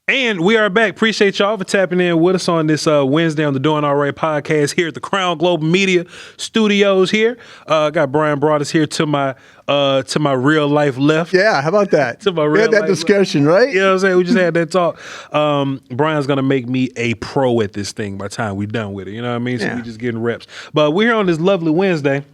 And we are back. Appreciate y'all for tapping in with us on this Wednesday on the Doin Alright podcast here at the Crown Global Media Studios here. Got Bryan Broaddus here to my real life left. Yeah, how about that? To my real we had that discussion, right? You know what I'm saying? We just had that talk. Brian's going to make me a pro at this thing by the time we're done with it. You know what I mean? So we just getting reps. But we're here on this lovely Wednesday.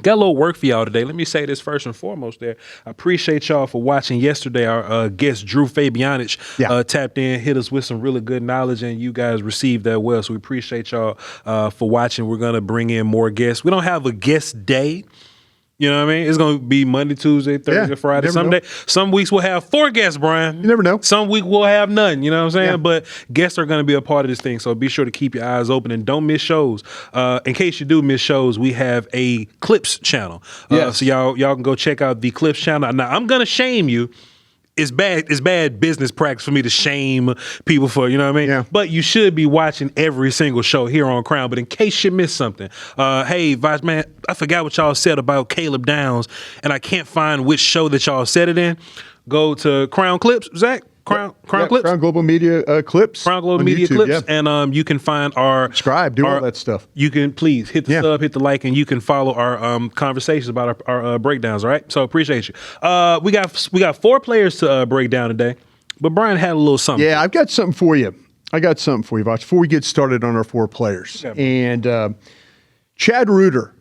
Got a little work for y'all today. Let me say this first and foremost there. I appreciate y'all for watching yesterday. Our guest, Drew Fabianich, tapped in, hit us with some really good knowledge, and you guys received that well. So we appreciate y'all for watching. We're going to bring in more guests. We don't have a guest day. You know what I mean? It's going to be Monday, Tuesday, Thursday, Friday. Some weeks we'll have 4 guests, Brian. You never know. Some week we'll have none. You know what I'm saying? Yeah. But guests are going to be a part of this thing, so be sure to keep your eyes open and don't miss shows. In case you do miss shows, we have a Clips channel. So y'all can go check out the Clips channel. Now, I'm going to shame you. It's bad business practice for me to shame people for, you know what I mean? Yeah. But you should be watching every single show here on Crown. But in case you missed something, hey, Voch, man, I forgot what y'all said about Caleb Downs, and I can't find which show that y'all said it in. Go to Crown Clips, Zach? Crown Clips? Crown Global Media Clips. Crown Global Media YouTube, Clips. Yeah. And you can find our... Subscribe, do all that stuff. You can please hit the sub, hit the like, and you can follow our conversations about our breakdowns, all right? So appreciate you. We got 4 players to break down today, but Brian had a little something. Yeah, I've got something for you. Voch, before we get started on our 4 players. Yeah, and Chad Reuter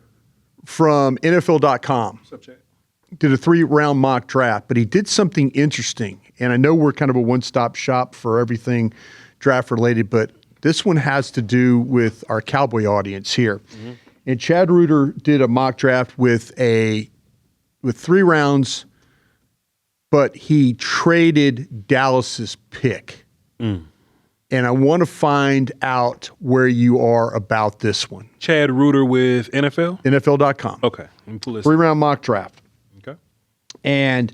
from NFL.com. What's up, Chad? Did a 3-round mock draft, but he did something interesting. And I know we're kind of a one-stop shop for everything draft-related, but this one has to do with our Cowboy audience here. Mm-hmm. And Chad Reuter did a mock draft with 3 rounds, but he traded Dallas's pick. And I want to find out where you are about this one. Chad Reuter with NFL? NFL.com. Okay. Let me pull this. 3-round mock draft. Okay. And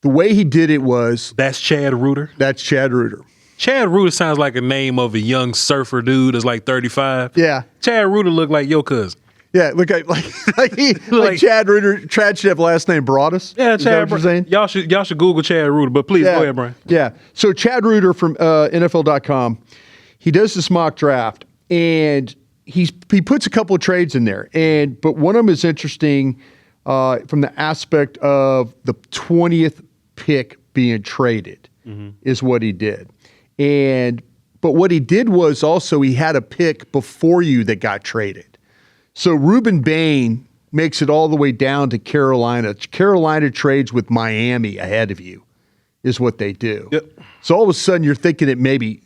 the way he did it was... That's Chad Reuter? That's Chad Reuter. Chad Reuter sounds like a name of a young surfer dude that's like 35. Yeah. Chad Reuter look like your cousin. Yeah, look like Chad Reuter. Chad should have last name Broaddus. Yeah, Chad. Y'all should Google Chad Reuter, but please go ahead, Brian. Yeah. So Chad Reuter from NFL.com, he does this mock draft, and he puts a couple of trades in there, but one of them is interesting from the aspect of the 20th pick being traded is what he did, but what he did was also he had a pick before you that got traded. So Ruben Bain makes it all the way down to Carolina. Carolina trades with Miami ahead of you is what they do. Yep. So all of a sudden you're thinking that maybe,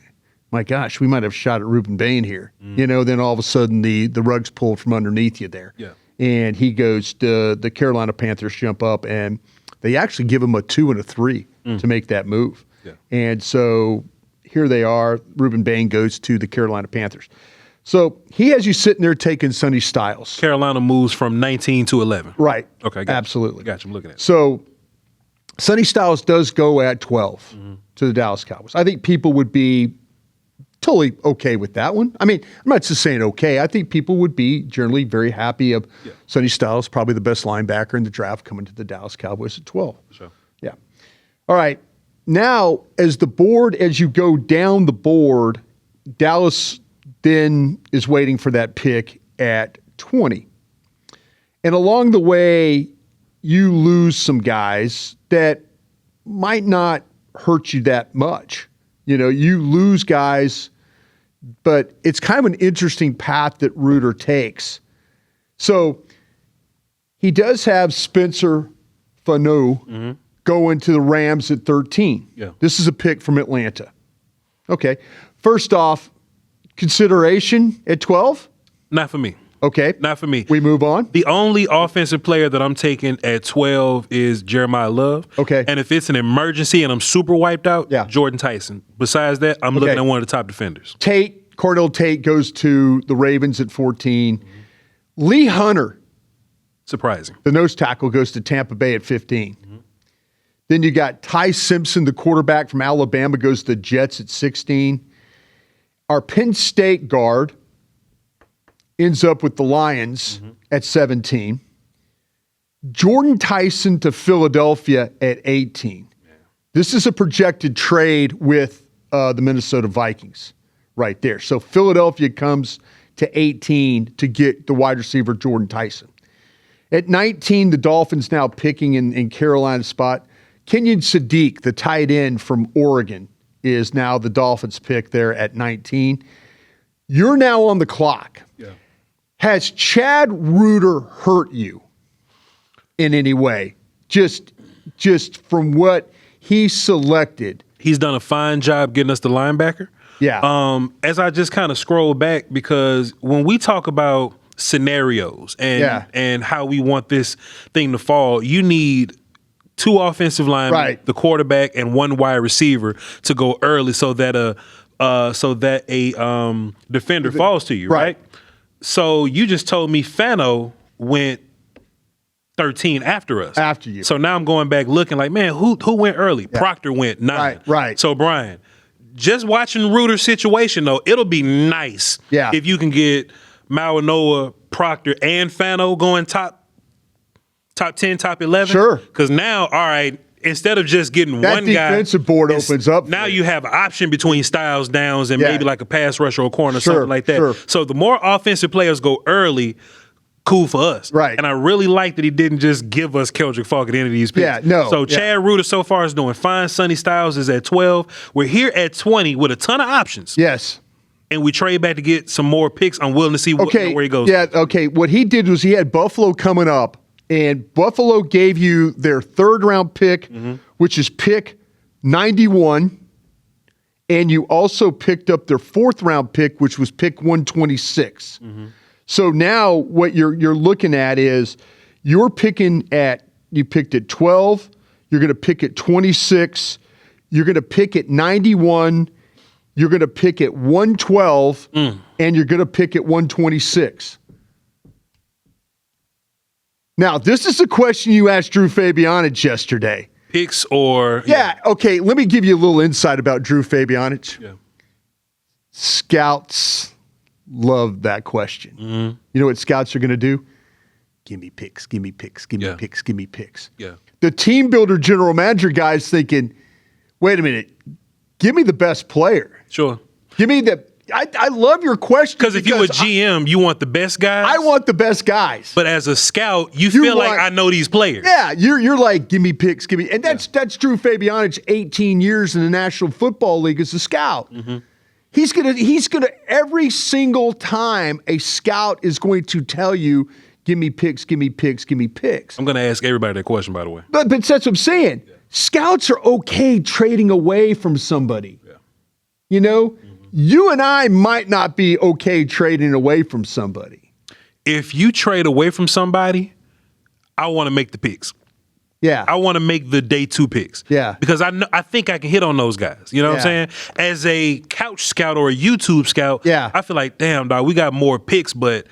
my gosh, we might have shot at Ruben Bain here. You know, then all of a sudden the rug's pulled from underneath you there. Yeah. And he goes to the Carolina Panthers, jump up, and they actually give him a 2 and a 3 to make that move. Yeah. And so here they are. Ruben Bain goes to the Carolina Panthers. So he has you sitting there taking Sonny Styles. Carolina moves from 19 to 11. Right. Okay. Absolutely. Got you. I'm looking at it. So Sonny Styles does go at 12 to the Dallas Cowboys. I think people would be totally okay with that one. I mean, I'm not just saying okay. I think people would be generally very happy of Sonny Styles, probably the best linebacker in the draft, coming to the Dallas Cowboys at 12. Sure. Yeah. All right. Now, as you go down the board, Dallas then is waiting for that pick at 20. And along the way, you lose some guys that might not hurt you that much. You know, you lose guys, but it's kind of an interesting path that Reuter takes. So he does have Spencer Fanu going to the Rams at 13. Yeah. This is a pick from Atlanta. Okay. First off, consideration at 12? Not for me. Okay. Not for me. We move on. The only offensive player that I'm taking at 12 is Jeremiah Love. Okay. And if it's an emergency and I'm super wiped out, Jordan Tyson. Besides that, I'm looking at one of the top defenders. Cordell Tate goes to the Ravens at 14. Lee Hunter, surprising, the nose tackle, goes to Tampa Bay at 15. Then you got Ty Simpson, the quarterback from Alabama, goes to the Jets at 16. Our Penn State guard ends up with the Lions at 17. Jordan Tyson to Philadelphia at 18. This is a projected trade with the Minnesota Vikings right there. So Philadelphia comes to 18 to get the wide receiver Jordan Tyson. At 19, the Dolphins now picking in Carolina's spot. Kenyon Sadiq, the tight end from Oregon, is now the Dolphins pick there at 19. You're now on the clock. Yeah. Has Chad Reuter hurt you in any way? Just from what he selected. He's done a fine job getting us the linebacker. Yeah. As I just kind of scroll back, because when we talk about scenarios and how we want this thing to fall, you need 2 offensive linemen, the quarterback, and 1 wide receiver to go early so that a defender falls to you, right? So you just told me Fano went 13 after us. After you. So now I'm going back looking like, man, who went early? Yeah. Proctor went 9. Right. So Brian, just watching Reuter's situation though, it'll be nice if you can get Mawanoa, Proctor, and Fano going top 10, top 11. Sure. Because now, all right, instead of just getting that one guy. That defensive board opens up. Now you have an option between Styles, Downs, and maybe like a pass rush or a corner or something like that. Sure. So the more offensive players go early, cool for us. Right. And I really like that he didn't just give us Keldrick Falk at the end of these picks. Yeah, no. So Chad Reuter so far is doing fine. Sonny Styles is at 12. We're here at 20 with a ton of options. Yes. And we trade back to get some more picks. I'm willing to see where he goes. Yeah, okay. What he did was he had Buffalo coming up, and Buffalo gave you their 3rd-round pick, which is pick 91, and you also picked up their 4th-round pick, which was pick 126. So now what you're looking at is you picked at 12, you're going to pick at 26, you're going to pick at 91, you're going to pick at 112, and you're going to pick at 126. Now, this is a question you asked Drew Fabianich yesterday. Picks or... Yeah, okay, let me give you a little insight about Drew Fabianich. Yeah. Scouts love that question. You know what scouts are going to do? Give me picks, give me picks, give me picks, give me picks. Yeah. The team builder general manager guy's thinking, wait a minute, give me the best player. Sure. Give me the... I love your question. Because if you're a GM, you want the best guys. I want the best guys. But as a scout, you feel like I know these players. Yeah, you're like, give me picks, give me... And that's Drew Fabianich, 18 years in the National Football League as a scout. He's gonna every single time a scout is going to tell you, give me picks, give me picks, give me picks. I'm going to ask everybody that question, by the way. But that's what I'm saying. Yeah. Scouts are okay trading away from somebody. Yeah. You know? You and I might not be okay trading away from somebody. If you trade away from somebody, I want to make the picks. Yeah. I want to make the day 2 picks. Yeah. Because I think I can hit on those guys. You know what I'm saying? As a couch scout or a YouTube scout, I feel like, damn, dog, we got more picks, but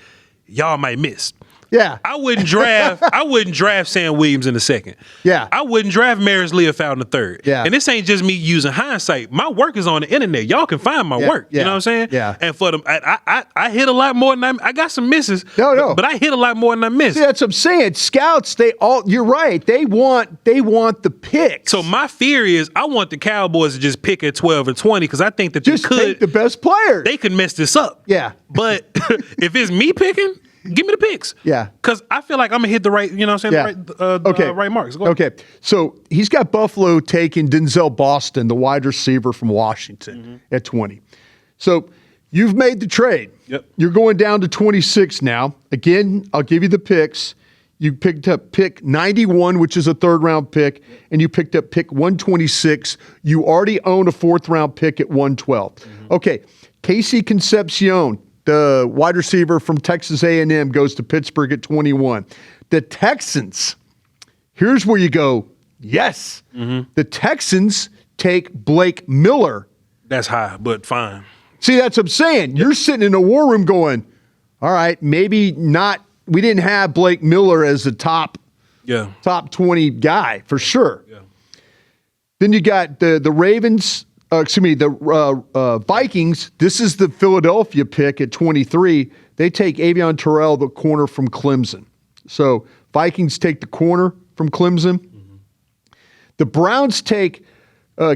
y'all might miss. Yeah. I wouldn't draft Sam Williams in the 2nd. Yeah. I wouldn't draft Maris Leofold in the 3rd. Yeah. And this ain't just me using hindsight. My work is on the internet. Y'all can find my work. You know what I'm saying? Yeah. And for them, I hit a lot more than I got some misses. No. But I hit a lot more than I missed. See, that's what I'm saying. Scouts, you're right. They want the picks. So my fear is I want the Cowboys to just pick at 12 or 20 because I think that just take the best players. They could mess this up. Yeah. But if it's me picking, give me the picks. Yeah. Because I feel like I'm going to hit the right, you know what I'm saying, the right marks. Go ahead. Okay. So he's got Buffalo taking Denzel Boston, the wide receiver from Washington, at 20. So you've made the trade. Yep. You're going down to 26 now. Again, I'll give you the picks. You picked up pick 91, which is a 3rd-round pick, and you picked up pick 126. You already own a 4th-round pick at 112. Okay. Casey Concepcion, the wide receiver from Texas A&M, goes to Pittsburgh at 21. The Texans, here's where you go, yes. The Texans take Blake Miller. That's high, but fine. See, that's what I'm saying. You're sitting in a war room going, all right, maybe not. We didn't have Blake Miller as the top 20 guy for sure. Yeah. Then you got the Ravens. The Vikings. This is the Philadelphia pick at 23. They take Avion Terrell, the corner from Clemson. So Vikings take the corner from Clemson. The Browns take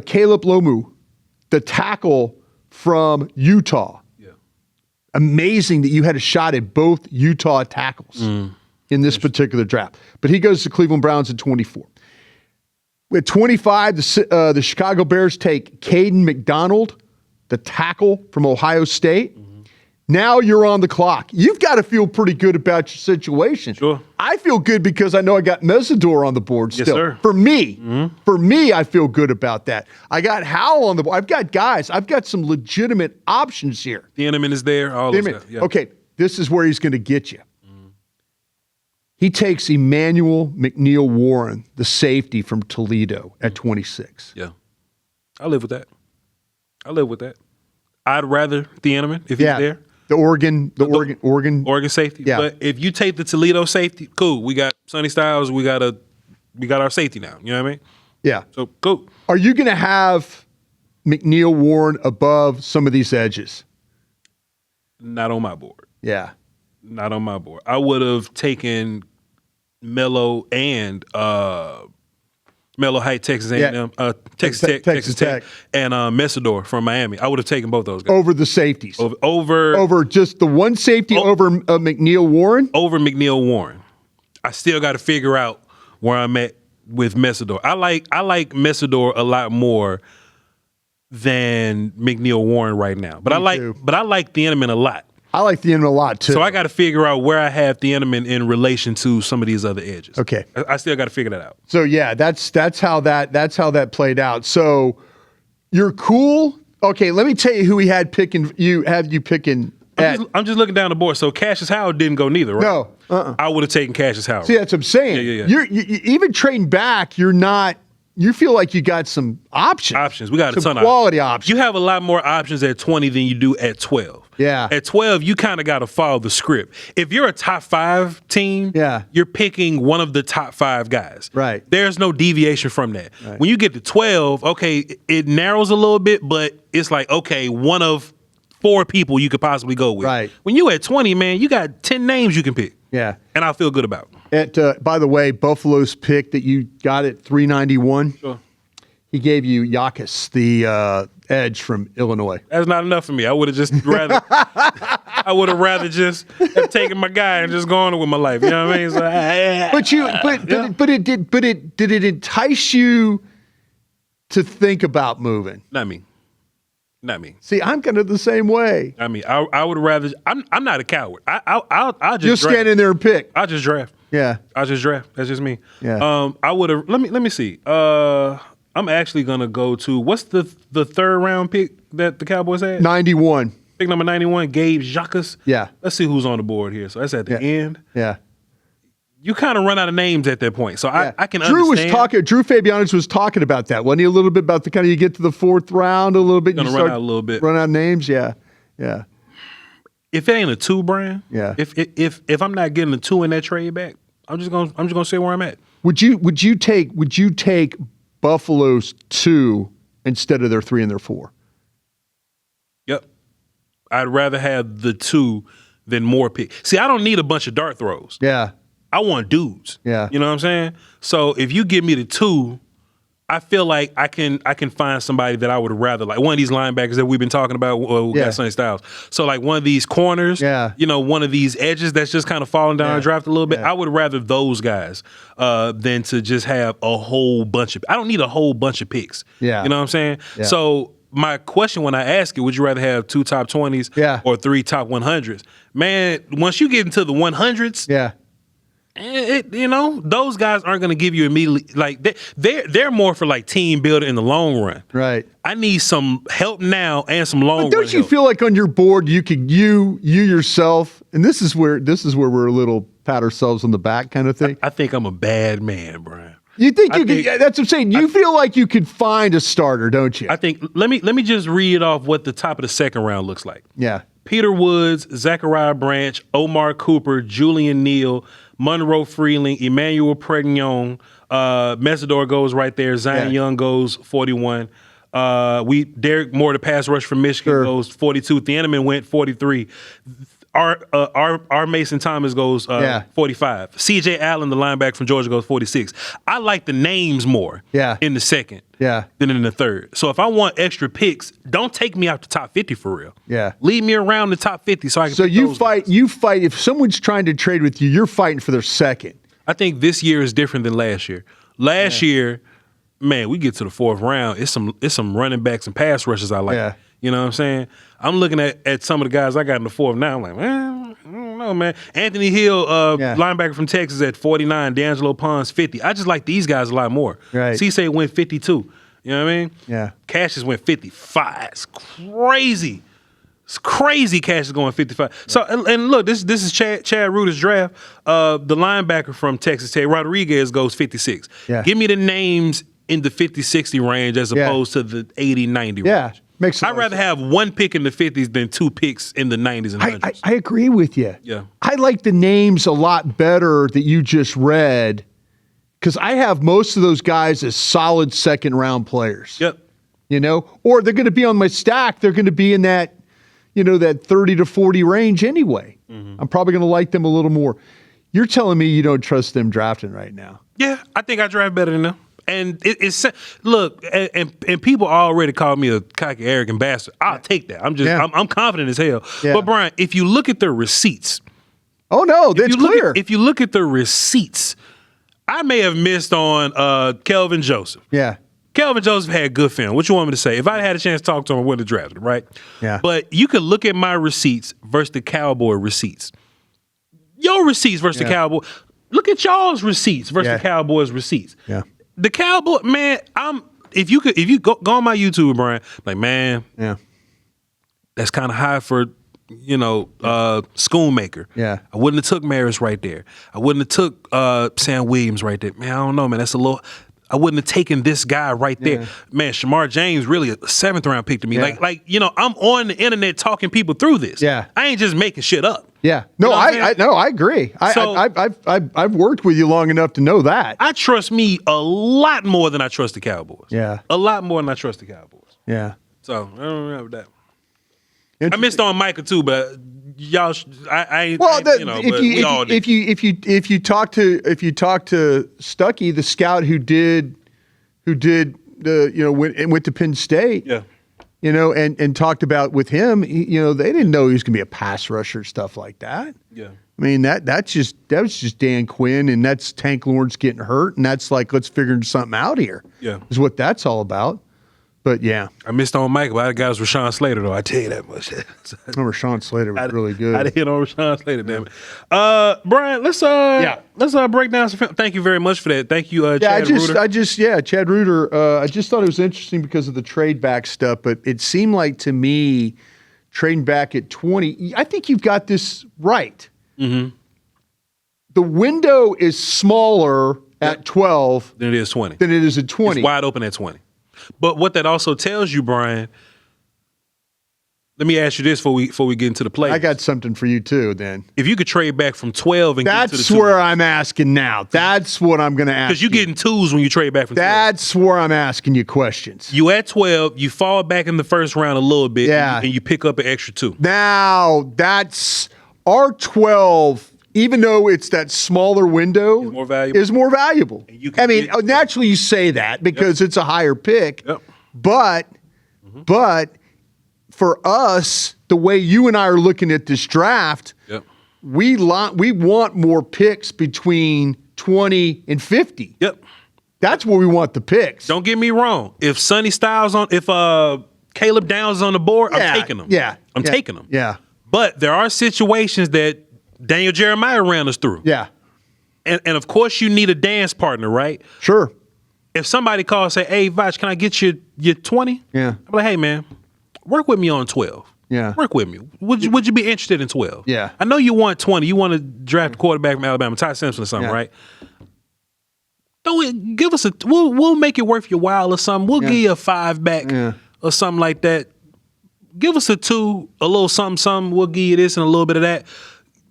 Caleb Lomu, the tackle from Utah. Yeah. Amazing that you had a shot at both Utah tackles in this particular draft. But he goes to Cleveland Browns at 24. At 25, the Chicago Bears take Caden McDonald, the tackle from Ohio State. Now you're on the clock. You've got to feel pretty good about your situation. Sure. I feel good because I know I got Mesidor on the board still. Yes, sir. For me, I feel good about that. I got Howell on the board. I've got guys. I've got some legitimate options here. The Inman is there. All those guys. Yeah. Okay, this is where he's going to get you. He takes Emmanuel McNeil Warren, the safety from Toledo, at 26. Yeah. I live with that. I'd rather the Inman if he's there. The Oregon safety. Yeah. But if you take the Toledo safety, cool. We got Sonny Styles. We got our safety now. You know what I mean? Yeah. So cool. Are you going to have McNeil Warren above some of these edges? Not on my board. Yeah. Not on my board. I would have taken Mello and Mello Height, Texas A&M, Texas Tech, and Mesidor from Miami. I would have taken both those guys over the safeties. Over just the one safety over McNeil Warren. Over McNeil Warren. I still got to figure out where I'm at with Mesidor. I like Mesidor a lot more than McNeil Warren right now. But I like the Inman a lot. I like the Inman a lot too. So I got to figure out where I have the Inman in relation to some of these other edges. Okay, I still got to figure that out. So yeah, that's how that played out. So you're cool. Okay, let me tell you who he had picking. You picking. I'm just looking down the board. So Cassius Howard didn't go neither, right? No, I would have taken Cassius Howard. See, that's what I'm saying. Yeah. You even trading back, you're not. You feel like you got some options. We got a ton of quality options. You have a lot more options at 20 than you do at 12. Yeah. At 12, you kind of got to follow the script. If you're a top 5 team, you're picking one of the top 5 guys. Right. There's no deviation from that. Right. When you get to 12, okay, it narrows a little bit, but it's like, okay, one of 4 people you could possibly go with. Right. When you at 20, man, you got 10 names you can pick. Yeah. And I feel good about. By the way, Buffalo's pick that you got at 391. Sure. He gave you Yakis, the edge from Illinois. That's not enough for me. I would have just rather. I would have rather just have taken my guy and just gone with my life. You know what I mean? So, did it entice you to think about moving? Not me. See, I'm kind of the same way. I mean, I would rather. I'm not a coward. I'll just. You'll stand in there and pick. I'll just draft. Yeah. I'll just draft. That's just me. Yeah. I would have. Let me see. I'm actually gonna go to what's the 3rd round pick that the Cowboys had? 91. Pick number 91, Gabe Jacques. Yeah. Let's see who's on the board here. So that's at the end. Yeah. You kind of run out of names at that point. So I can understand. Drew Fabianis was talking about that. Wasn't he a little bit about the kind of you get to the 4th round a little bit? Gonna run out a little bit. Run out of names? Yeah. Yeah. If it ain't a 2, Brian. Yeah. If I'm not getting a 2 in that trade back, I'm just gonna say where I'm at. Would you take Buffalo's 2 instead of their 3 and their 4? Yep. I'd rather have the 2 than more picks. See, I don't need a bunch of dart throws. Yeah. I want dudes. Yeah. You know what I'm saying? So if you give me the 2, I feel like I can find somebody that I would rather like. One of these linebackers that we've been talking about, got Sonny Styles. So like one of these corners, one of these edges that's just kind of falling down the draft a little bit. I would rather those guys than to just have a whole bunch of. I don't need a whole bunch of picks. Yeah. You know what I'm saying? Yeah. So my question when I ask you, would you rather have 2 top 20s or 3 top 100s? Man, once you get into the 100s, those guys aren't going to give you immediately. Like they're more for like team building in the long run. Right. I need some help now and some long. But don't you feel like on your board you could you yourself, and this is where we're a little pat ourselves on the back kind of thing. I think I'm a bad man, Brian. You think you could? That's what I'm saying. You feel like you could find a starter, don't you? I think. Let me just read off what the top of the 2nd round looks like. Yeah. Peter Woods, Zachariah Branch, Omar Cooper, Julian Neal, Monroe Freeling, Emmanuel Pregnon, Mesidor goes right there. Zion Young goes 41. Derek Moore, the pass rush from Michigan, goes 42. Thieneman went 43. our Mason Thomas goes 45. C.J. Allen, the linebacker from Georgia, goes 46. I like the names more in the second than in the third. So if I want extra picks, don't take me out the top 50 for real. Yeah. Leave me around the top 50 so I can. So you fight. If someone's trying to trade with you, you're fighting for their second. I think this year is different than last year. Last year, man, we get to the fourth round. It's some running backs and pass rushes I like. Yeah. You know what I'm saying? I'm looking at some of the guys I got in the fourth now. I'm like, man, I don't know, man. Anthony Hill, linebacker from Texas at 49. D'Angelo Pons, 50. I just like these guys a lot more. Right. Cisse went 52. You know what I mean? Yeah. Cassius went 55. It's crazy. It's crazy Cassius going 55. Yeah. So, and look, this is Chad Reuter's draft. The linebacker from Texas Tech, Rodriguez, goes 56. Yeah. Give me the names in the 50-60 range as opposed to the 80-90 range. Yeah. Makes sense. I'd rather have one pick in the 50s than two picks in the 90s and 100s. I agree with you. Yeah. I like the names a lot better that you just read because I have most of those guys as solid second-round players. Yep. You know? Or they're going to be on my stack. They're going to be in that, that 30 to 40 range anyway. Mm-hmm. I'm probably going to like them a little more. You're telling me you don't trust them drafting right now. Yeah, I think I draft better than them. And it's look, and people already call me a cocky, arrogant bastard. I'll take that. I'm confident as hell. Yeah. But Bryan, if you look at the receipts, that's clear. If you look at the receipts, I may have missed on Kelvin Joseph. Yeah, Kelvin Joseph had good film. What you want me to say? If I had a chance to talk to him, I would have drafted him, right? Yeah. But you could look at my receipts versus the Cowboy receipts. Your receipts versus the Cowboy. Look at y'all's receipts versus the Cowboys' receipts. Yeah. The Cowboy, man, if you go on my YouTube, Bryan, like, man, that's kind of high for, Schoonmaker. Yeah. I wouldn't have took Maris right there. I wouldn't have took Sam Williams right there. Man, I don't know, man. That's a little. I wouldn't have taken this guy right there. Yeah. Man, Shamar James really a 7th round pick to me. Yeah. I'm on the internet talking people through this. Yeah. I ain't just making shit up. Yeah. No, I agree. I've worked with you long enough to know that. I trust me a lot more than I trust the Cowboys. Yeah. A lot more than I trust the Cowboys. Yeah. So I don't remember that. I missed on Micah too, but y'all, we all did. If you talk to Stuckey, the scout who went to Penn State, and talked about with him, they didn't know he was going to be a pass rusher, stuff like that. Yeah. I mean that was just Dan Quinn, and that's Tank Lawrence getting hurt, and that's like, let's figure something out here. Yeah, is what that's all about. But yeah, I missed on Mike, but I got Rashawn Slater though. I tell you that much. Rashawn Slater was really good. I hit on Rashawn Slater, damn it. Bryan, let's break down some film. Thank you very much for that. Thank you, Chad Reuter. Chad Reuter. I just thought it was interesting because of the trade back stuff, but it seemed like to me, trading back at 20. I think you've got this right. Mm-hmm. The window is smaller at 12 than it is 20. Than it is at 20. It's wide open at 20. But what that also tells you, Bryan, let me ask you this before we get into the play. I got something for you too, then. If you could trade back from 12 and get to the 2. That's where I'm asking now. That's what I'm going to ask. Because you're getting 2s when you trade back from 12. That's where I'm asking you questions. You at 12, you fall back in the first round a little bit, and you pick up an extra 2. Now, that's our 12. Even though it's that smaller window, is more valuable. Naturally you say that because it's a higher pick. Yep. But for us, the way you and I are looking at this draft, we want more picks between 20 and 50. Yep. That's where we want the picks. Don't get me wrong. If Sonny Styles if Caleb Downs is on the board, I'm taking them. Yeah. I'm taking them. Yeah. But there are situations that Daniel Jeremiah ran us through. Yeah. And of course you need a dance partner, right? Sure. If somebody calls and say, hey, Voch, can I get you 20? Yeah. I'm like, hey, man, work with me on 12. Yeah. Work with me. Would you be interested in 12? Yeah. I know you want 20. You want to draft a quarterback from Alabama, Ty Simpson or something, right? Don't give us we'll make it worth your while or something. We'll give you a 5 back or something like that. Give us a 2, a little something. We'll give you this and a little bit of that.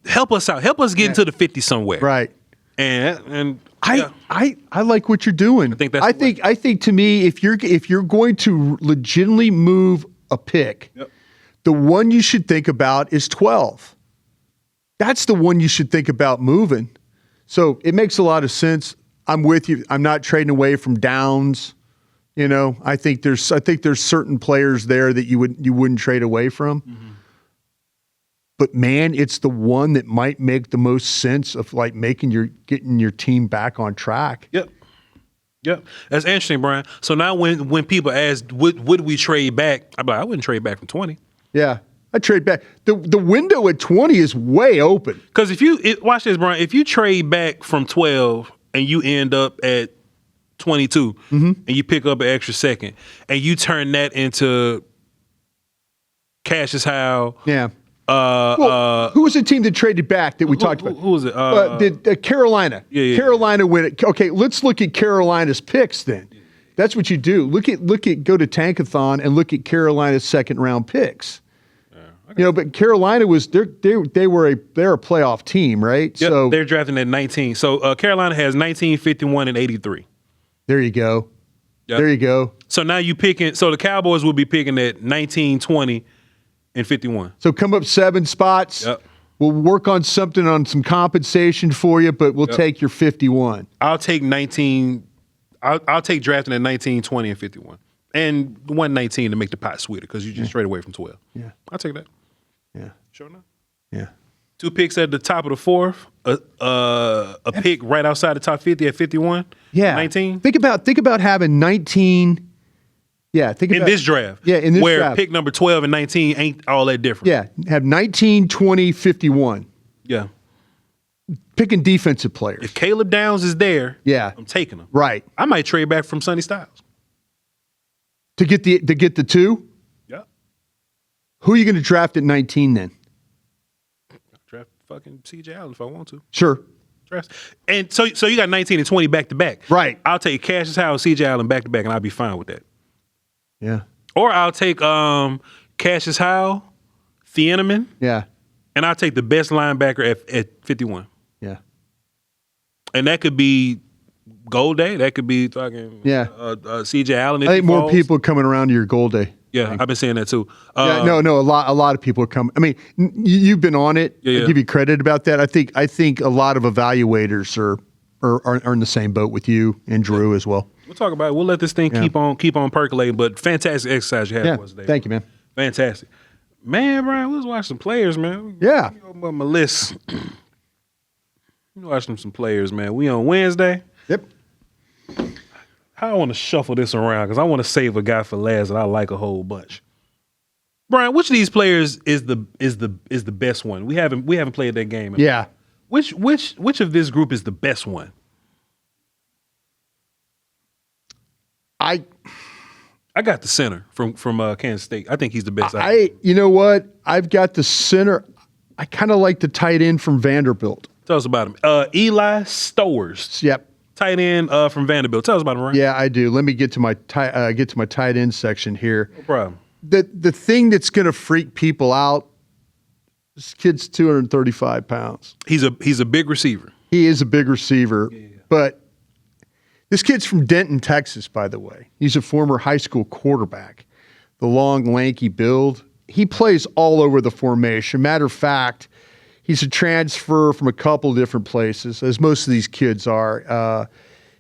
Help us out. Help us get into the 50 somewhere. Right. And I like what you're doing. I think to me, if you're going to legitimately move a pick, the one you should think about is 12. That's the one you should think about moving. So it makes a lot of sense. I'm with you. I'm not trading away from Downs. You know, I think there's certain players there that you wouldn't trade away from. Mm-hmm. But man, it's the one that might make the most sense of like getting your team back on track. Yep. That's interesting, Brian. So now when people ask, would we trade back? I'm like, I wouldn't trade back from 20. Yeah. I trade back. The window at 20 is way open. Because watch this, Brian. If you trade back from 12 and you end up at 22 and you pick up an extra second and you turn that into Cassius Howe. Yeah. Who was the team that traded back that we talked about? Who was it? Carolina. Yeah. Carolina win it. Okay, let's look at Carolina's picks then. That's what you do. Go to Tankathon and look at Carolina's second round picks. You know, but Carolina was they're a playoff team, right? Yep, so they're drafting at 19. So Carolina has 19, 51, and 83. There you go. Yep. There you go. So now you picking. So the Cowboys will be picking at 19, 20, and 51. So come up 7 spots. Yep. We'll work on something on some compensation for you, but we'll take your 51. I'll take 19. I'll take drafting at 19, 20, and 51. And 119 to make the pot sweeter because you just straight away from 12. Yeah. I'll take that. Yeah. Sure enough. Yeah. 2 picks at the top of the 4th. A pick right outside the top 50 at 51. Yeah. 19. Think about having 19. Yeah. In this draft. Yeah. In this where draft. Pick number 12 and 19 ain't all that different. Yeah. Have 19, 20, 51. Yeah. Picking defensive players. If Caleb Downs is there, yeah, I'm taking him. Right. I might trade back from Sonny Styles. To get the 2? Yeah. Who are you going to draft at 19 then? Draft fucking CJ Allen if I want to. Sure. Draft. And so you got 19 and 20 back to back. Right. I'll take Cassius Howe and CJ Allen back to back and I'll be fine with that. Yeah. Or I'll take Cassius Howe, Thieneman. Yeah. And I'll take the best linebacker at 51. Yeah. And that could be Gold Day. That could be talking CJ Allen. I think more people are coming around to your Gold Day. Yeah, I've been saying that too. No, a lot of people are coming. I mean, you've been on it. Yeah. I give you credit about that. I think a lot of evaluators are in the same boat with you and Drew as well. We'll talk about it. We'll let this thing keep on percolating. But fantastic exercise you had for us today. Thank you, man. Fantastic. Man, Brian, let's watch some players, man. Yeah. Let me open up my list. Let me watch some players, man. We on Wednesday. Yep. How I want to shuffle this around because I want to save a guy for last that I like a whole bunch. Brian, which of these players is the best one? We haven't played that game. Yeah. Which of this group is the best one? I got the center from Kansas State. I think he's the best. You know what? I've got the center. I kind of like the tight end from Vanderbilt. Tell us about him. Eli Stowers. Yep. Tight end from Vanderbilt. Tell us about him, Ryan. Yeah, I do. Let me get to my tight end section here. No problem. The thing that's going to freak people out. This kid's 235 pounds. He's a big receiver. He is a big receiver, but this kid's from Denton, Texas, by the way. He's a former high school quarterback. The long, lanky build. He plays all over the formation. Matter of fact, he's a transfer from a couple different places, as most of these kids are.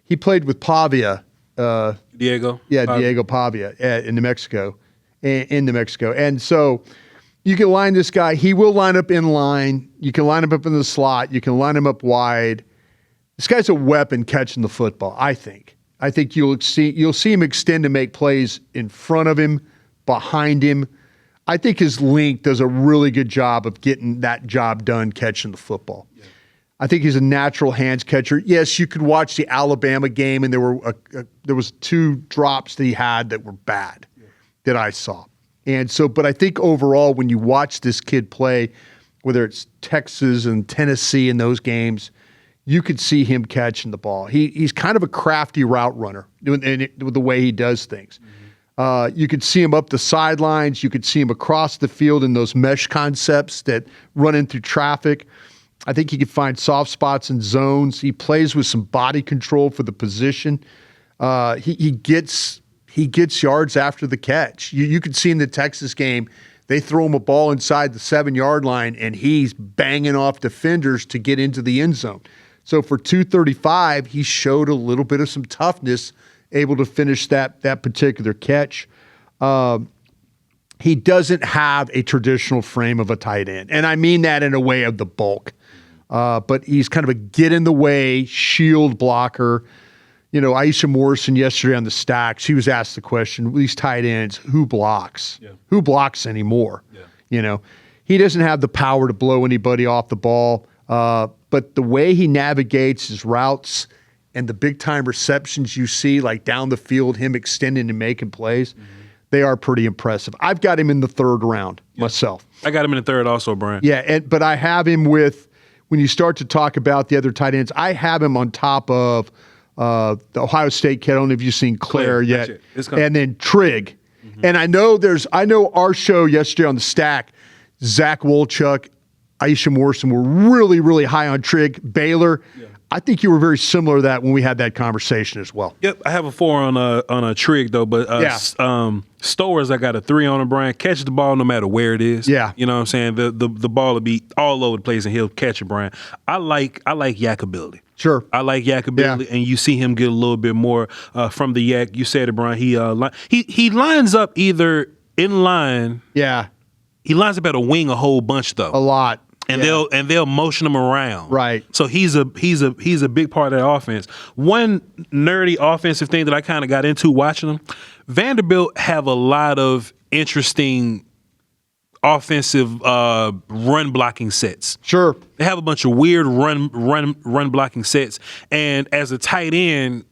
He played with Pavia. Diego? Yeah, Diego Pavia in New Mexico. And so you can line this guy. He will line up in line. You can line him up in the slot. You can line him up wide. This guy's a weapon catching the football, I think. I think you'll see him extend and make plays in front of him, behind him. I think his length does a really good job of getting that job done catching the football. Yeah. I think he's a natural hands catcher. Yes, you could watch the Alabama game, and there was 2 drops that he had that were bad that I saw. And so, but I think overall, when you watch this kid play, whether it's Texas and Tennessee in those games, you could see him catching the ball. He's kind of a crafty route runner with the way he does things. Mm-hmm. You could see him up the sidelines. You could see him across the field in those mesh concepts that run in through traffic. I think he could find soft spots and zones. He plays with some body control for the position. He gets yards after the catch. You could see in the Texas game They throw him a ball inside the 7-yard line, and he's banging off defenders to get into the end zone. So for 235, he showed a little bit of some toughness, able to finish that particular catch. He doesn't have a traditional frame of a tight end, and I mean that in a way of the bulk. But he's kind of a get-in-the-way shield blocker. You know, Aisha Morrison yesterday on the Stack, she was asked the question, these tight ends, who blocks? Yeah. Who blocks anymore? Yeah. You know, he doesn't have the power to blow anybody off the ball, but the way he navigates his routes and the big-time receptions you see, like down the field, him extending and making plays, they are pretty impressive. I've got him in the 3rd round myself. I got him in the 3rd also, Bryan. Yeah, but I have him with, when you start to talk about the other tight ends, I have him on top of the Ohio State kid. I don't know if you've seen Claire yet. And then Trigg. And I know our show yesterday on the Stack, Zach Wolchuk, Aisha Morrison were really, really high on Trigg. Baylor. Yeah. I think you were very similar to that when we had that conversation as well. Yep, I have a 4 on a Trigg though, but Stowers, I got a 3 on him, Bryan. Catches the ball no matter where it is. Yeah. You know what I'm saying? The ball will be all over the place and he'll catch it, Bryan. I like yak ability. Sure. I like yak ability, and you see him get a little bit more from the yak. You said it, Bryan. He lines up either in line. Yeah. He lines up at a wing a whole bunch though. A lot. And they'll motion him around. Right. So he's a big part of that offense. One nerdy offensive thing that I kind of got into watching them, Vanderbilt have a lot of interesting offensive run blocking sets. Sure. They have a bunch of weird run blocking sets. And as a tight end,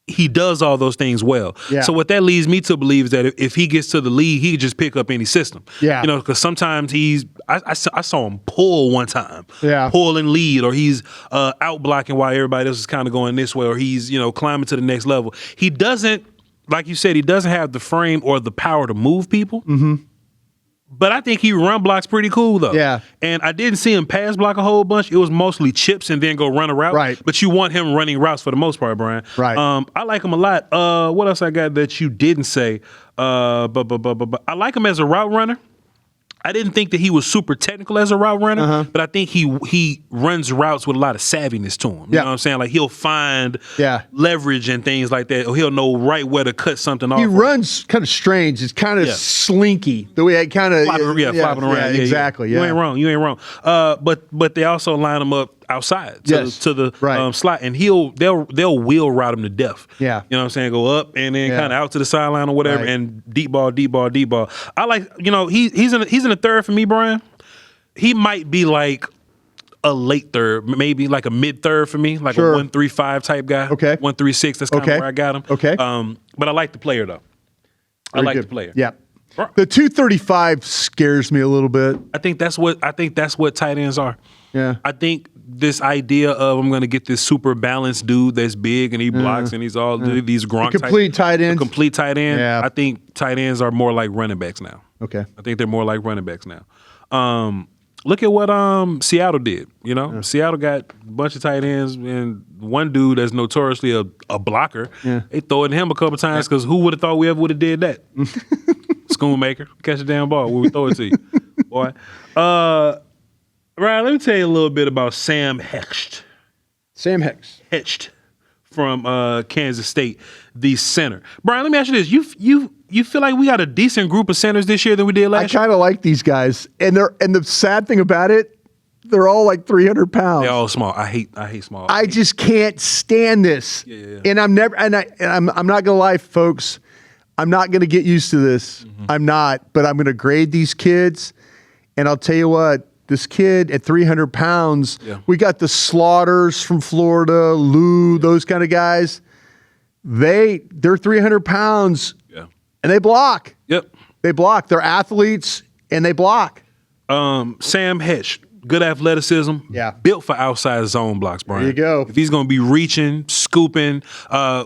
he does all those things well. Yeah. So what that leads me to believe is that if he gets to the league, he can just pick up any system. Yeah. You know, because sometimes I saw him pull one time. Yeah. Pull and lead, or he's out blocking while everybody else is kind of going this way, or he's, climbing to the next level. He doesn't, like you said, he doesn't have the frame or the power to move people. Mm-hmm. But I think he run blocks pretty cool, though. Yeah. And I didn't see him pass block a whole bunch. It was mostly chips and then go run a route. Right. But you want him running routes for the most part, Bryan. Right. I like him a lot. What else I got that you didn't say? But I like him as a route runner. I didn't think that he was super technical as a route runner, but I think he runs routes with a lot of savviness to him. You know what I'm saying? Like he'll find leverage and things like that, or he'll know right where to cut something off. He runs kind of strange. It's kind of slinky the way it kind of flopping around. Yeah, exactly. Yeah. You ain't wrong. But they also line him up outside to the slot, and they'll wheel route him to death. Yeah, you know what I'm saying? Go up and then kind of out to the sideline or whatever, and deep ball. I like, he's in the 3rd for me, Bryan. He might be like a late 3rd, maybe like a mid 3rd for me, like a 1-3-5 type guy. Okay, 1-3-6. That's kind of where I got him. Okay, but I like the player though. I like the player. Yeah. The 235 scares me a little bit. I think that's what tight ends are. Yeah. I think this idea of I'm going to get this super balanced dude that's big and he blocks and he's all these Gronk complete tight ends. Complete tight end. Yeah. I think tight ends are more like running backs now. Okay. I think they're more like running backs now. Look at what Seattle did. Seattle got a bunch of tight ends and one dude that's notoriously a blocker. Yeah. They throw it at him a couple times because who would have thought we ever would have did that? Schoonmaker, catch a damn ball when we throw it to you, boy. Ryan, let me tell you a little bit about Sam Hecht. Sam Hecht. Hecht from Kansas State, the center. Bryan, let me ask you this: you feel like we got a decent group of centers this year than we did last year? I kind of like these guys, and the sad thing about it, they're all like 300 pounds. They're all small. I hate small. I just can't stand this. Yeah. And I'm not gonna lie, folks. I'm not gonna get used to this. Mm-hmm. I'm not, but I'm gonna grade these kids, and I'll tell you what. This kid at 300 pounds, we got the Slaughters from Florida, Lou, those kind of guys. They're 300 pounds, and they block. Yep. They block. They're athletes, and they block. Sam Hecht, good athleticism. Yeah. Built for outside zone blocks, Bryan. There you go. If he's going to be reaching, scooping,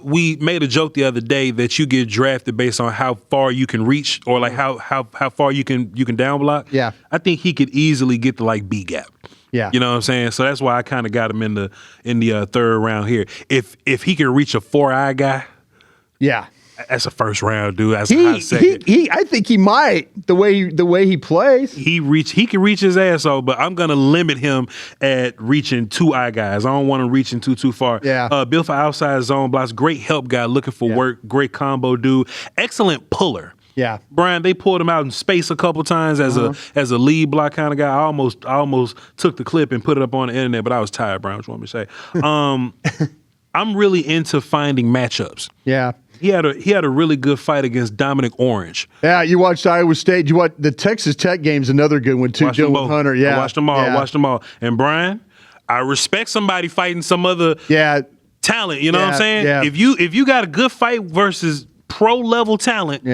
we made a joke the other day that you get drafted based on how far you can reach or like how far you can down block. Yeah. I think he could easily get to like B gap. Yeah. You know what I'm saying? So that's why I kind of got him in the 3rd round here. If he can reach a 4-eye guy. Yeah. That's a first round dude. That's a high second. I think he might the way he plays. He can reach his ass off, but I'm gonna limit him at reaching 2 guys. I don't want him reaching too far. Yeah. Built for outside zone blocks. Great help guy, looking for work. Great combo dude. Excellent puller. Yeah, Brian, they pulled him out in space a couple times as a lead block kind of guy. I almost took the clip and put it up on the internet, but I was tired, Brian. What you want me to say? I'm really into finding matchups. Yeah. He had a really good fight against Dominic Orange. Yeah, you watched Iowa State. You watched the Texas Tech game's another good one too. Dylan Hunter. Yeah, I watched them all. Yeah. I watched them all. And Brian, I respect somebody fighting some other talent. You know what I'm saying? Yeah. If you got a good fight versus pro level talent,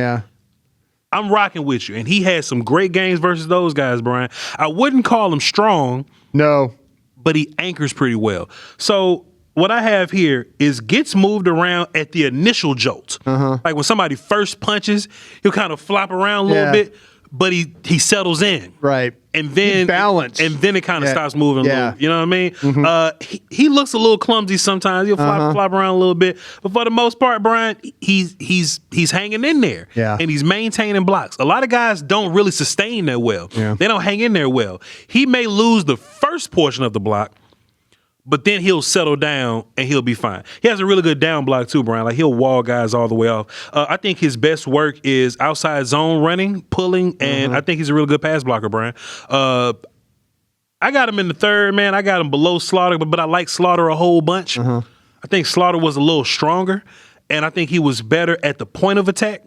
I'm rocking with you. And he had some great games versus those guys, Brian. I wouldn't call him strong. No, but he anchors pretty well. So what I have here is gets moved around at the initial jolt. Like when somebody first punches, he'll kind of flop around a little bit, but he settles in. Right. And then balance. And then it kind of stops moving a little. You know what I mean? He looks a little clumsy sometimes. He'll flop around a little bit. But for the most part, Brian, he's hanging in there. Yeah. And he's maintaining blocks. A lot of guys don't really sustain that well. Yeah. They don't hang in there well. He may lose the first portion of the block, but then he'll settle down and he'll be fine. He has a really good down block too, Brian. Like he'll wall guys all the way off. I think his best work is outside zone running, pulling, and I think he's a really good pass blocker, Brian. I got him in the third, man. I got him below Slaughter, but I like Slaughter a whole bunch. I think Slaughter was a little stronger, and I think he was better at the point of attack.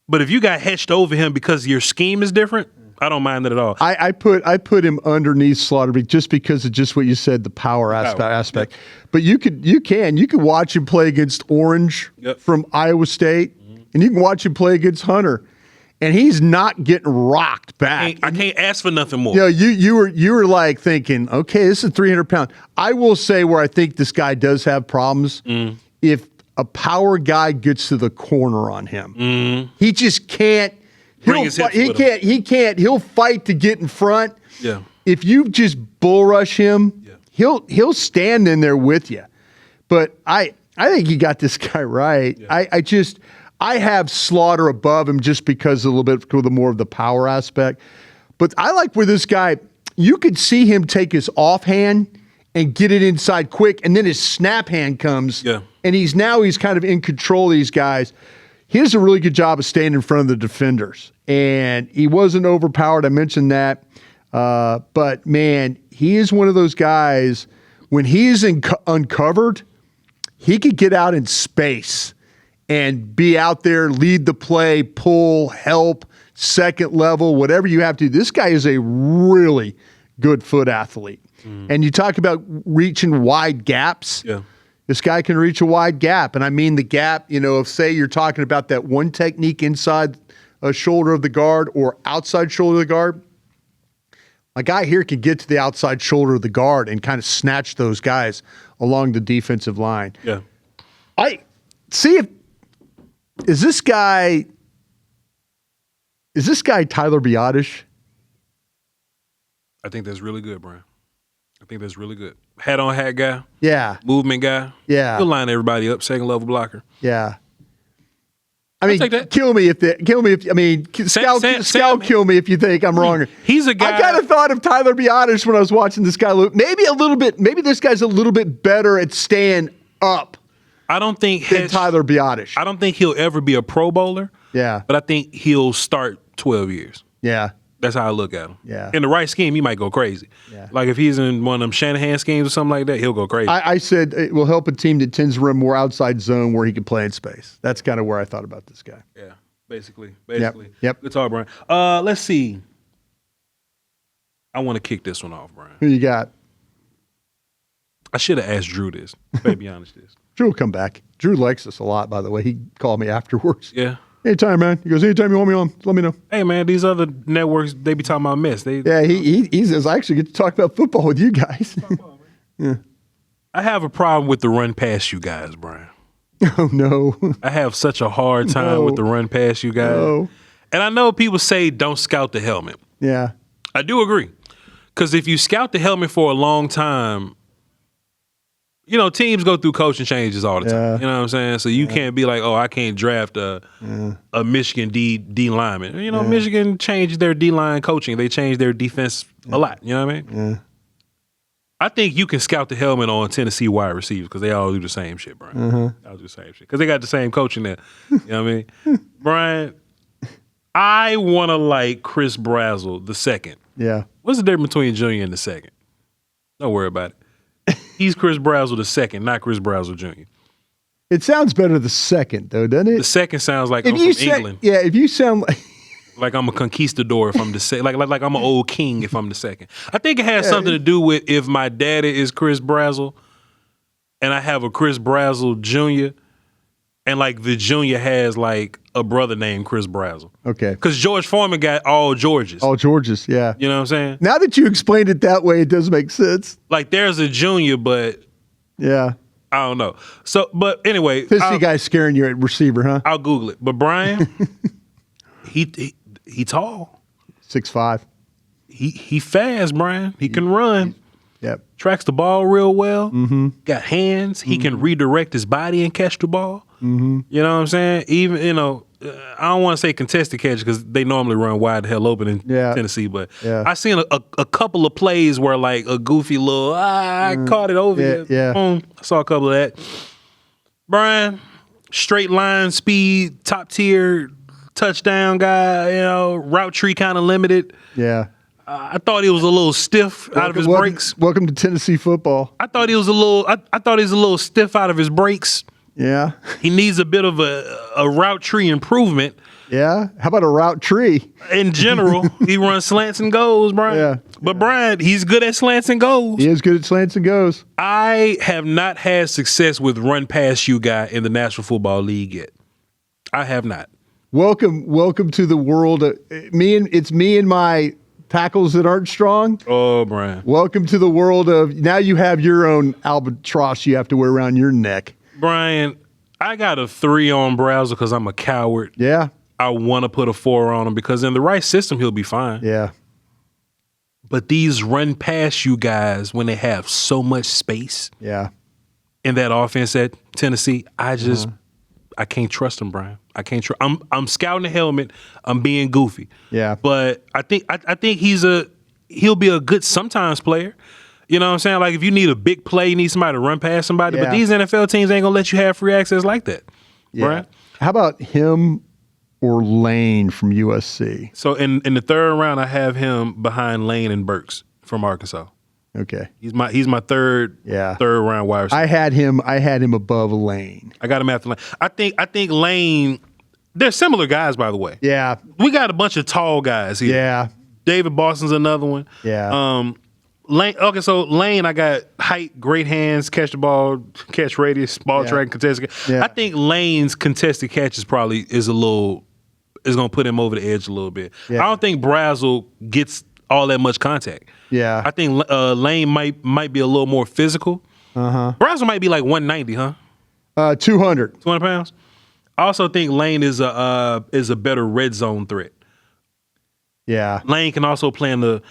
But if you got hedged over him because your scheme is different, I don't mind that at all. I put him underneath Slaughter just because of just what you said, the power aspect. Yep. But you could watch him play against Orange from Iowa State, and you can watch him play against Hunter, and he's not getting rocked back. I can't ask for nothing more. You were like thinking, okay, this is 300 pounds. I will say where I think this guy does have problems if a power guy gets to the corner on him, he just can't. He'll fight to get in front. Yeah. If you just bull rush him, he'll stand in there with you. But I think you got this guy right. Yeah. I have Slaughter above him just because a little bit more of the power aspect. But I like where this guy, you could see him take his offhand and get it inside quick, and then his snap hand comes. Yeah. And he's kind of in control of these guys. He does a really good job of staying in front of the defenders, and he wasn't overpowered. I mentioned that. But, man, he is one of those guys, when he's uncovered, he could get out in space and be out there, lead the play, pull, help, second level, whatever you have to do. This guy is a really good foot athlete. And you talk about reaching wide gaps. Yeah. This guy can reach a wide gap. And I mean the gap, if say you're talking about that one technique inside a shoulder of the guard or outside shoulder of the guard, a guy here can get to the outside shoulder of the guard and kind of snatch those guys along the defensive line. Yeah. Is this guy Tyler Broaddus? I think that's really good, Brian. I think that's really good. Hat on hat guy. Yeah. Movement guy. Yeah. He'll line everybody up. Second level blocker. Yeah. I mean, kill me if Scout kill me if you think I'm wrong. He's a guy. I kind of thought of Tyler Broaddus when I was watching this guy. Maybe this guy's a little bit better at staying up. I don't think than Tyler Broaddus. I don't think he'll ever be a Pro Bowler. Yeah. But I think he'll start 12 years. Yeah. That's how I look at him. Yeah. In the right scheme, he might go crazy. Yeah. Like if he's in one of them Shanahan schemes or something like that, he'll go crazy. I said it will help a team that tends to run more outside zone where he can play in space. That's kind of where I thought about this guy. Yeah, basically. Yep. Good talk, Brian. Let's see. I want to kick this one off, Brian. Who you got? I should have asked Drew this. To be honest, Drew will come back. Drew likes us a lot, by the way. He called me afterwards. Yeah. Anytime, man. He goes, anytime you want me on, let me know. Hey, man, these other networks, they be talking about mess. He says, I actually get to talk about football with you guys. Yeah. I have a problem with the run past you guys, Brian. Oh, no. I have such a hard time with the run past you guys. No. And I know people say don't scout the helmet. Yeah. I do agree. Because if you scout the helmet for a long time, teams go through coaching changes all the time. You know what I'm saying? So you can't be like, oh, I can't draft a Michigan D lineman. Michigan changed their D-line coaching. They changed their defense a lot. You know what I mean? Yeah. I think you can scout the helmet on Tennessee wide receivers because they all do the same shit, Brian. They all do the same shit because they got the same coaching there. You know what I mean? Brian, I want to like Chris Brazzell the second. Yeah. What's the difference between Junior and the second? Don't worry about it. He's Chris Brazzell the second, not Chris Brazzell Jr. It sounds better the second, though, doesn't it? The second sounds like I'm from England. Yeah, if you sound like... Like I'm a conquistador if I'm the second. Like I'm an old king if I'm the second. I think it has something to do with if my daddy is Chris Brazzell and I have a Chris Brazzell Jr. and like the junior has like a brother named Chris Brazzell. Okay. Because George Foreman got all Georges. All Georges, yeah. You know what I'm saying? Now that you explained it that way, it does make sense. Like there's a junior, but yeah, I don't know. So, but anyway, Fishy guy scaring you at receiver, huh? I'll Google it. But Brian, he tall, 6'5". He fast, Brian. He can run. Yep. Tracks the ball real well. Mm-hmm. Got hands. He can redirect his body and catch the ball. Mm-hmm. You know what I'm saying? Even, I don't want to say contested catch because they normally run wide the hell open in Tennessee, but I seen a couple of plays where like a goofy little, I caught it over here. Yeah. Boom. I saw a couple of that. Brian, straight line speed, top tier, touchdown guy, route tree kind of limited. Yeah. I thought he was a little stiff out of his brakes. Welcome to Tennessee football. I thought he was a little stiff out of his brakes. Yeah. He needs a bit of a route tree improvement. Yeah. How about a route tree? In general, he runs slants and goes, Brian. Yeah. But Brian, he's good at slants and goes. He is good at slants and goes. I have not had success with run past you guy in the National Football League yet. I have not. Welcome to the world. It's me and my tackles that aren't strong. Oh, Brian. Welcome to the world of, now you have your own albatross you have to wear around your neck. Brian, I got a 3 on Brazzell because I'm a coward. Yeah. I want to put a 4 on him because in the right system, he'll be fine. Yeah. But these run past you guys when they have so much space in that offense at Tennessee, I can't trust them, Brian. I can't trust. I'm scouting the helmet. I'm being goofy. Yeah. But I think he'll be a good sometimes player. You know what I'm saying? Like if you need a big play, you need somebody to run past somebody. Yeah. But these NFL teams ain't gonna let you have free access like that. Yeah. Brian. How about him or Lane from USC? So in the third round, I have him behind Lane and Burks from Arkansas. Okay. He's my third round wide receiver. I had him above Lane. I got him after Lane. I think Lane, they're similar guys, by the way. Yeah. We got a bunch of tall guys here. Yeah. David Boston's another one. Yeah. Lane, okay, so Lane, I got height, great hands, catch the ball, catch radius, ball track, contested. Yeah. I think Lane's contested catches probably is going to put him over the edge a little bit. Yeah. I don't think Brazzell gets all that much contact. Yeah. I think Lane might be a little more physical. Brazzell might be like 190, huh? 200. 200 pounds. I also think Lane is a better red zone threat. Yeah. Lane can also play in the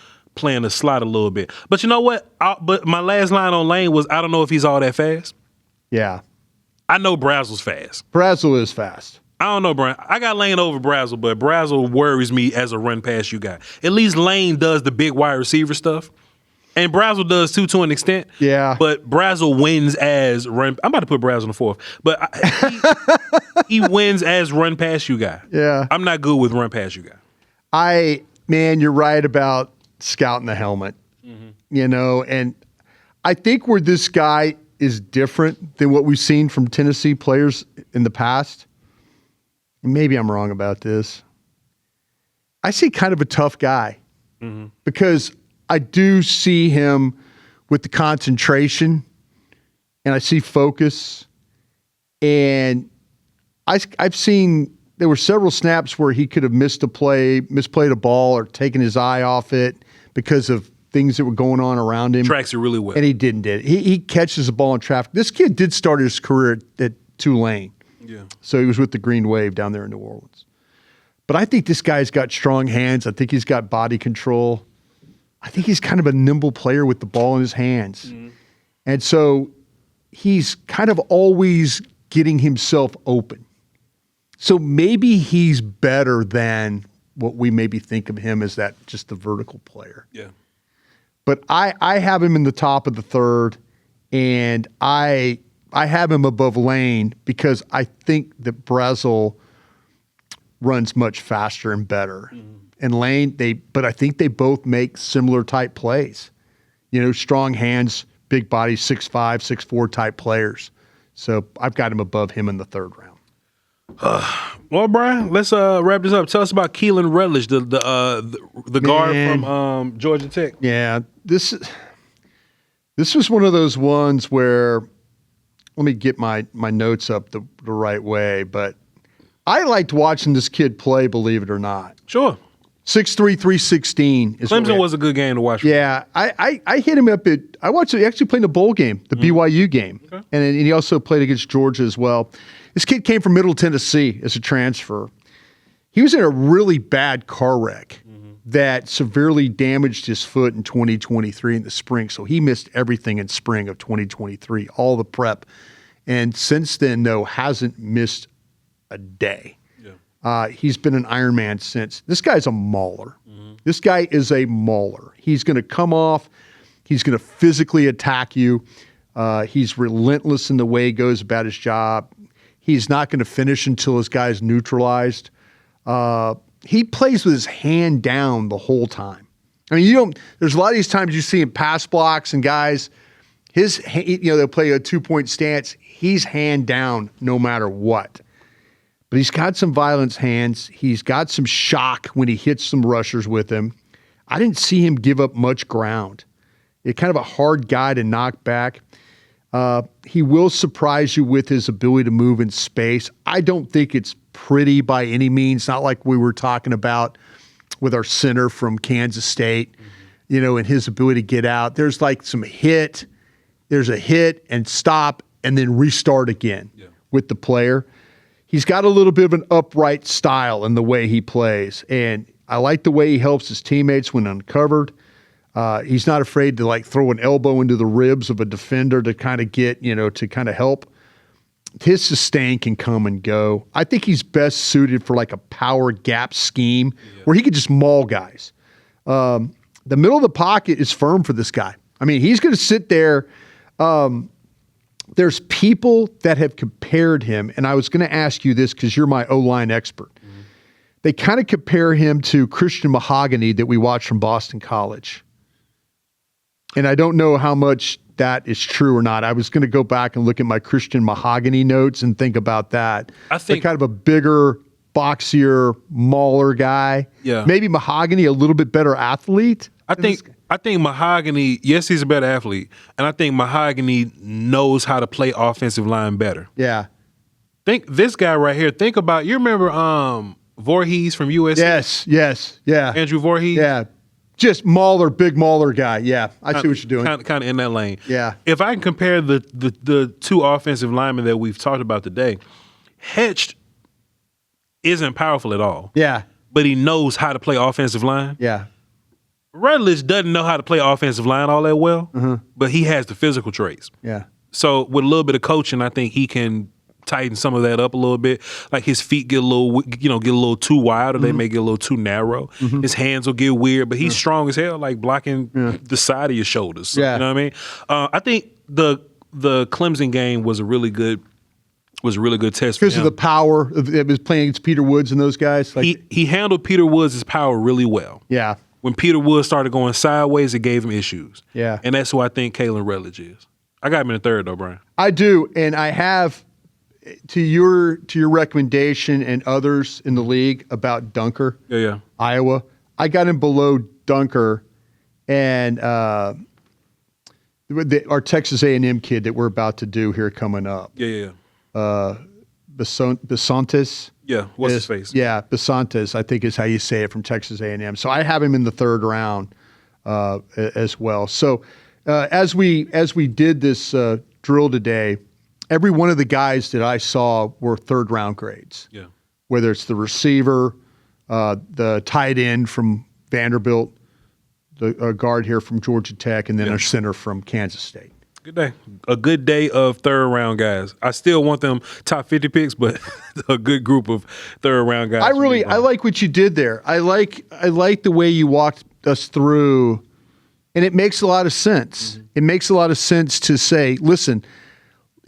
slot a little bit. But you know what? But my last line on Lane was, I don't know if he's all that fast. Yeah. I know Brazzell's fast. Brazzell is fast. I don't know, Brian. I got Lane over Brazzell, but Brazzell worries me as a run past you guy. At least Lane does the big wide receiver stuff. And Brazzell does too, to an extent. Yeah. But Brazzell wins as run. I'm about to put Brazzell in the 4th. But he wins as run past you guy. Yeah. I'm not good with run past you guy. Man, you're right about scouting the helmet. And I think where this guy is different than what we've seen from Tennessee players in the past, and maybe I'm wrong about this, I see kind of a tough guy because I do see him with the concentration and I see focus, and I've seen there were several snaps where he could have misplayed a ball or taken his eye off it because of things that were going on around him. Tracks it really well. And he didn't do it. He catches the ball in traffic. This kid did start his career at Tulane. Yeah. So he was with the Green Wave down there in New Orleans. But I think this guy's got strong hands. I think he's got body control. I think he's kind of a nimble player with the ball in his hands. And so he's kind of always getting himself open. So maybe he's better than what we maybe think of him as that just the vertical player. Yeah. But I have him in the top of the third, and I have him above Lane because I think that Brazzell runs much faster and better. Mm-hmm. And Lane, but I think they both make similar type plays. You know, strong hands, big body, 6'5", 6'4" type players. So I've got him above him in the third round. Well, Bryan, let's wrap this up. Tell us about Keylan Rutledge, the guard from Georgia Tech. Yeah, this was one of those ones where, let me get my notes up the right way, but I liked watching this kid play, believe it or not. Sure. 6'3", 316. Clemson was a good game to watch. Yeah, I hit him up at, I watched it, he actually played in a bowl game, the BYU game. Okay. And he also played against Georgia as well. This kid came from Middle Tennessee as a transfer. He was in a really bad car wreck that severely damaged his foot in 2023 in the spring. So he missed everything in spring of 2023, all the prep. And since then, though, hasn't missed a day. Yeah. He's been an Ironman since. This guy's a mauler. This guy is a mauler. He's going to come off. He's going to physically attack you. He's relentless in the way he goes about his job. He's not going to finish until his guy's neutralized. He plays with his hand down the whole time. I mean, there's a lot of these times you see him pass blocks and guys, they'll play a 2-point stance. He's hand down no matter what. But he's got some violence hands. He's got some shock when he hits some rushers with him. I didn't see him give up much ground. It's kind of a hard guy to knock back. He will surprise you with his ability to move in space. I don't think it's pretty by any means, not like we were talking about with our center from Kansas State, and his ability to get out. There's like some hit. There's a hit and stop and then restart again with the player. He's got a little bit of an upright style in the way he plays, and I like the way he helps his teammates when uncovered. He's not afraid to throw an elbow into the ribs of a defender to kind of get, to kind of help. His sustain can come and go. I think he's best suited for like a power gap scheme where he could just maul guys. The middle of the pocket is firm for this guy. I mean, he's going to sit there. There's people that have compared him, and I was going to ask you this because you're my O-line expert. They kind of compare him to Christian Mahogany that we watched from Boston College. And I don't know how much that is true or not. I was going to go back and look at my Christian Mahogany notes and think about that. I think kind of a bigger, boxier, mauler guy. Yeah. Maybe Mahogany a little bit better athlete. I think Mahogany, yes, he's a better athlete. And I think Mahogany knows how to play offensive line better. Yeah. Think this guy right here. Think about, you remember Voorhees from USC? Yes. Yeah. Andrew Voorhees? Yeah. Just mauler, big mauler guy. Yeah, I see what you're doing. Kind of in that lane. Yeah. If I can compare the two offensive linemen that we've talked about today, Hecht isn't powerful at all. Yeah. But he knows how to play offensive line. Yeah. Rutledge doesn't know how to play offensive line all that well, but he has the physical traits. Yeah. So with a little bit of coaching, I think he can tighten some of that up a little bit. Like his feet get a little too wide, or they may get a little too narrow. His hands will get weird, but he's strong as hell, like blocking the side of your shoulders. Yeah. You know what I mean? I think the Clemson game was a really good test for him. Because of the power of his playing against Peter Woods and those guys. He handled Peter Woods' power really well. Yeah. When Peter Woods started going sideways, it gave him issues. Yeah. And that's who I think Keylan Rutledge is. I got him in the third though, Bryan. I do, and I have to your recommendation and others in the league about Dunker. Yeah. Iowa. I got him below Dunker and our Texas A&M kid that we're about to do here coming up. Yeah. Besantes. Yeah, what's his face? Yeah, Besantes, I think is how you say it, from Texas A&M. So I have him in the third round as well. So as we did this drill today, every one of the guys that I saw were third round grades. Yeah. Whether it's the receiver, the tight end from Vanderbilt, the guard here from Georgia Tech, and then our center from Kansas State. Good day. A good day of third round guys. I still want them top 50 picks, but a good group of third round guys. I like what you did there. I like the way you walked us through, and it makes a lot of sense. Mm-hmm. It makes a lot of sense to say, listen,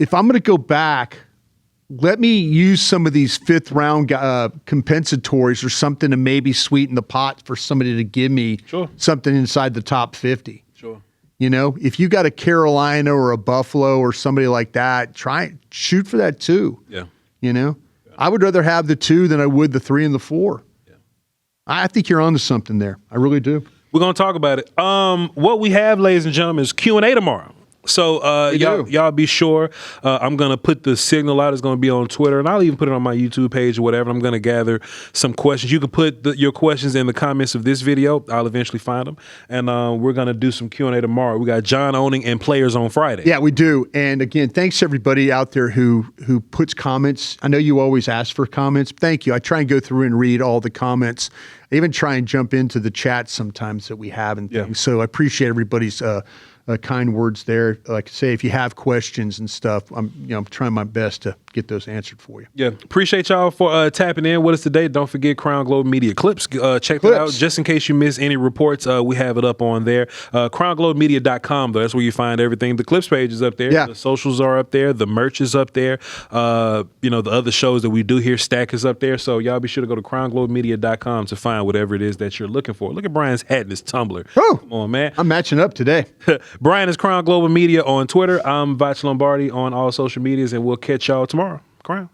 if I'm going to go back, let me use some of these fifth round compensatories or something to maybe sweeten the pot for somebody to give me something inside the top 50. Sure. You know, if you got a Carolina or a Buffalo or somebody like that, shoot for that 2. Yeah. You know, I would rather have the 2 than I would the 3 and the 4. Yeah. I think you're onto something there. I really do. We're going to talk about it. What we have, ladies and gentlemen, is Q&A tomorrow. So y'all be sure. I'm going to put the signal out. It's going to be on Twitter, and I'll even put it on my YouTube page or whatever. I'm going to gather some questions. You can put your questions in the comments of this video. I'll eventually find them. And we're going to do some Q&A tomorrow. We got John owning and players on Friday. Yeah, we do. And again, thanks to everybody out there who puts comments. I know you always ask for comments. Thank you. I try and go through and read all the comments. I even try and jump into the chat sometimes that we have and things. Yeah. So I appreciate everybody's kind words there. Like I say, if you have questions and stuff, I'm trying my best to get those answered for you. Yeah, appreciate y'all for tapping in with us today. Don't forget Crown Globe Media Clips. Check that out just in case you miss any reports. We have it up on there. CrownGlobeMedia.com, though. That's where you find everything. The Clips page is up there. Yeah. The socials are up there. The merch is up there. The other shows that we do here, Stack is up there. So y'all be sure to go to CrownGlobeMedia.com to find whatever it is that you're looking for. Look at Brian's hat and his tumbler. Oh, come on, man. I'm matching up today. Brian is Crown Global Media on Twitter. I'm Voch Lombardi on all social medias, and we'll catch y'all tomorrow. Crown.